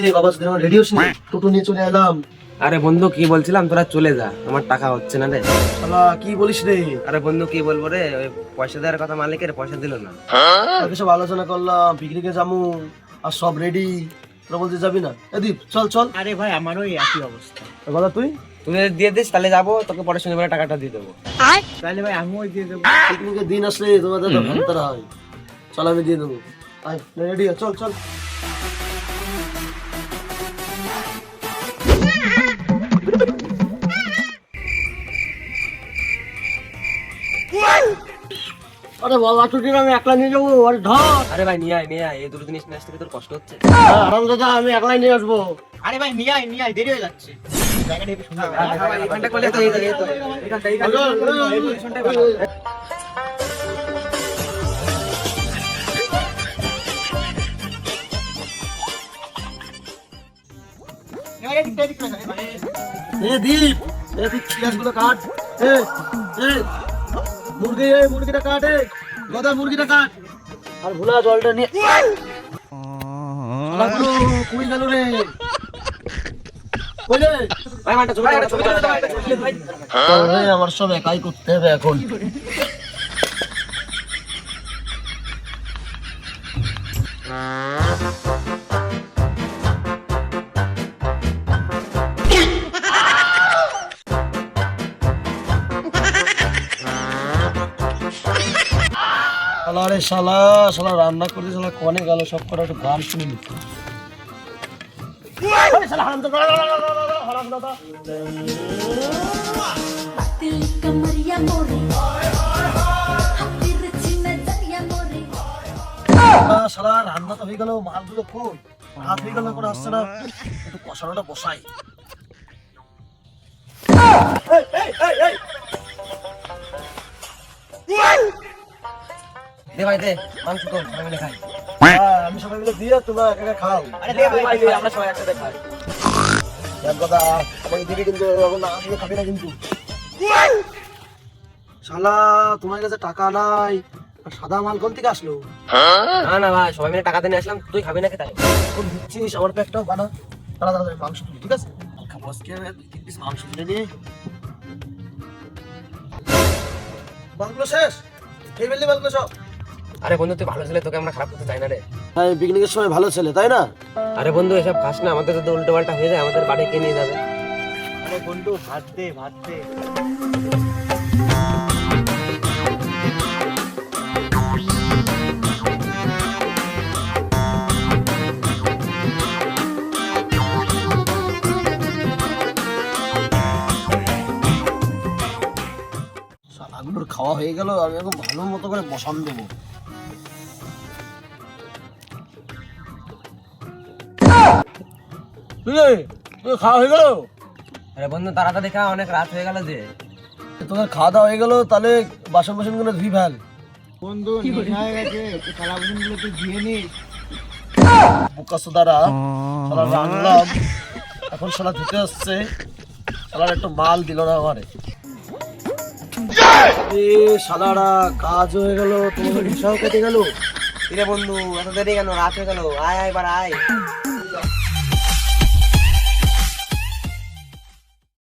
রে বাবা, রেডি হোস নি? টোটো নিয়ে চলে এলাম। আরে বন্ধু কি বলছিলাম, তোরা চলে যা, আমার টাকা হচ্ছে না রে। শালা কি বলিস রে? আরে বন্ধু কি বলবো রে, ওই পয়সা দেওয়ার কথা মালিকের পয়সা দিল না। আগে সব আলোচনা করলাম, পিকনিকে যাবো আর সব রেডি, তোরা বলতে যাবি না? এদীপ চল চল। আরে ভাই আমারও একই অবস্থা। কথা তুই তুই যদি দিয়ে দিস তাহলে যাবো, তোকে পরে সন্ধ্যেবেলা টাকাটা দিয়ে দেবো। তাহলে ভাই আমিও দিয়ে দেবো। পিকনিকের দিন আসলে তোমাদের তো ভান্তারা হয়। চল আমি দিয়ে দেবো। আয় রেডি চল চল। আরে বাবা, তুই আমি একলা নিয়ে যাবো, আরে ধর। আরে ভাই নিয়ে আয়, এই দুটো জিনিস নিয়ে আসতে কি তোর কষ্ট হচ্ছে? আরাম দাদা, আমি একলাই নিয়ে আসবো। আরে ভাই নিয়ে আয় দেরি হয়ে যাচ্ছে। জায়গাটা একটু সুন্দর। এখানটা করলে তো এখানটাই ভালো। দীপ, তুই পেঁয়াজগুলো কাট। মুরগিটা কাট, গদা মুরগিটা কাট। আর ভুলা জলটা নিয়ে কুড়ি গেল রে। ভাই মানটা ছবি আমার সব একাই করতে হবে এখন। শালা রে শালা, শালা রান্না করতে শালা কনে গেল, সব কটা একটু গান শুনে নিচ্ছি। শালা রান্না তো হয়ে গেল, মালগুলো কই? রাত হয়ে গেল, এখন আসছে না। একটু কষানোটা বসাই। দে ভাই দে, মাংস তো সবাই মিলে খাই। আমি সবাই মিলে দিয়ে তোমরা একা একা খাও। আরে দে ভাই দে, আমরা সবাই একসাথে খাই। কথা আমাকে দিবি কিন্তু, এখন না দিয়ে খাবি না কিন্তু। শালা তোমার কাছে টাকা নাই, আর সাদা মাল কোন থেকে আসলো? না না ভাই, সবাই মিলে টাকা দিয়ে নিয়ে আসলাম, তুই খাবি নাকি তাই? কোন দিচ্ছিস? আমার প্যাকটাও বানা। তাড়াতাড়ি মাংস তুলি, ঠিক আছে? খাবো আজকে 2-3 পিস মাংস তুলে নিয়ে। মালগুলো শেষ, খেয়ে ফেললি মালগুলো সব। আরে বন্ধু তুই ভালো ছেলে, তোকে আমরা খারাপ করতে চাই না রে। হ্যাঁ, পিকনিকের সময় ভালো ছেলে, তাই না? আরে বন্ধু এসব খাস না, আমাদের যদি উল্টো পাল্টা হয়ে যায় আমাদের বাড়ি কে নিয়ে যাবে? আরে বন্ধু ভাত দে। শালাগুলোর খাওয়া হয়ে গেল, আমি এখন ভালো মতো করে বসান দেবো। খাওয়া হয়ে গেল? আরে বন্ধু তাড়াতাড়ি খা, অনেক রাত হয়ে গেল যে। তোদের খাওয়া দাওয়া হয়ে গেল, তাহলে বাসন গুলো ধুই ফেল। বন্ধু নেশা হয়ে গেছে, তুই থালা বাসনগুলো তুই ধুয়ে নিস। বুকাসো দ্বারা শালা রান্নাম, এখন শালা ধুতে আসছে। শালার একটু মাল দিল না আমারে। শালারা কাজ হয়ে গেল, তোমাদের নেশাও কেটে গেল। কিরে বন্ধু এত দেরি কেন, রাত হয়ে গেল, আয় এবার আয়।